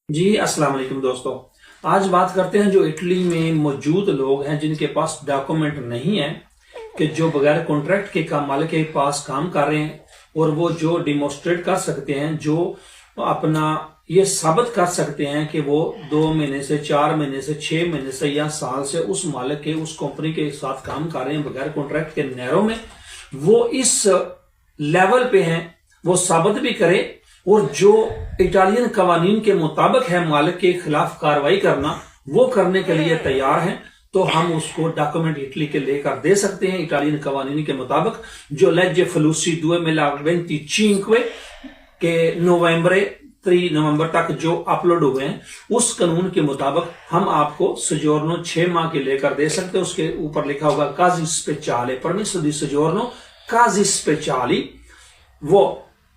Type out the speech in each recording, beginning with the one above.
जी अस्सलाम वालेकुम दोस्तों। आज बात करते हैं जो इटली में मौजूद लोग हैं जिनके पास डॉक्यूमेंट नहीं है, कि जो बगैर कॉन्ट्रैक्ट के काम मालिक के पास काम कर रहे हैं और वो जो डिमोस्ट्रेट कर सकते हैं, जो अपना ये साबित कर सकते हैं कि वो 2 महीने से 4 महीने से 6 महीने से या साल से उस मालिक के उस कंपनी के साथ काम कर रहे हैं बगैर कॉन्ट्रैक्ट के नहरों में, वो इस लेवल पे हैं, वो साबित भी करे और जो इटालियन कवानीन के मुताबिक है मालिक के खिलाफ कार्रवाई करना, वो करने के लिए तैयार हैं, तो हम उसको डॉक्यूमेंट इटली के लेकर दे सकते हैं इटालियन कवानीन के मुताबिक। जो लेजे फलूसी 2025 के नवंबर 3 नवंबर तक जो अपलोड हुए हैं, उस कानून के मुताबिक हम आपको सजोर्नो 6 माह के लेकर दे सकते हैं। उसके ऊपर लिखा होगा काजी स्पेचाले परमिसो दी सजोर्नो काजी स्पेचाली, वो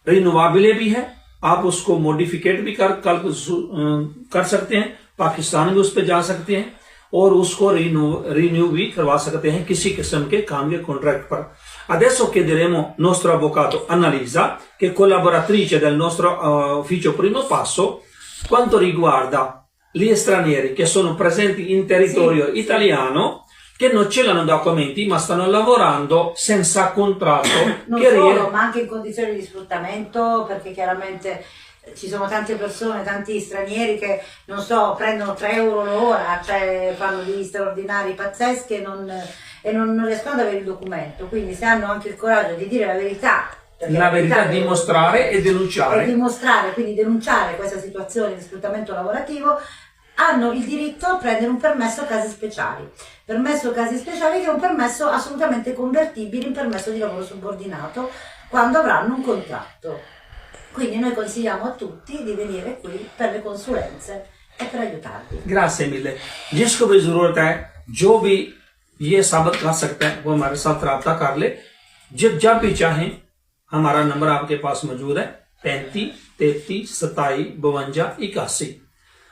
रिनोवाबिले भी है, आप उसको मॉडिफिकेट भी कर सकते हैं, पाकिस्तान भी उस पर जा सकते हैं और उसको रिन्यू भी करवा सकते हैं किसी किस्म के काम के कॉन्ट्रैक्ट पर। Adesso chiederemo nostro avvocato Annalisa, che è collaboratrice del nostro ufficio Primo Passo, quanto riguarda gli stranieri che sono presenti in territorio italiano, che non ce l'hanno documenti ma stanno lavorando senza contratto. Non solo, ma anche in condizioni di sfruttamento, perché chiaramente ci sono tante persone, tanti stranieri che, non so, prendono 3 euro l'ora, cioè fanno degli straordinari pazzeschi e non riescono ad avere il documento. Quindi se hanno anche il coraggio di dire la verità, dimostrare e denunciare. E dimostrare, quindi denunciare questa situazione di sfruttamento lavorativo, hanno il diritto a prendere un permesso casi speciali. Permesso casi speciali che è un permesso assolutamente convertibile in permesso di lavoro subordinato quando avranno un contratto. Quindi noi consigliamo a tutti di venire qui per le consulenze e per aiutarvi. Grazie mille। जिसको भी जरूरत है, जो भी ये साबित कर सकता है, वो हमारे साथ राब्ता कर ले। जब भी चाहें, हमारा नंबर आपके पास मौजूद है 35 33 27 52 81।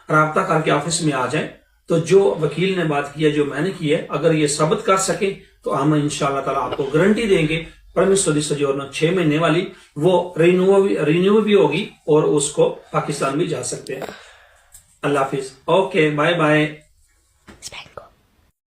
राब्ता करके ऑफिस में आ जाए, तो जो वकील ने बात की है, जो मैंने की है, अगर ये साबित कर सके तो हम इंशाल्लाह ताला आपको गारंटी देंगे परमिसो दी सजोर्नो 6 महीने वाली, वो रिन्यू भी होगी और उसको पाकिस्तान भी जा सकते हैं। अल्लाह हाफिज। Okay, bye bye.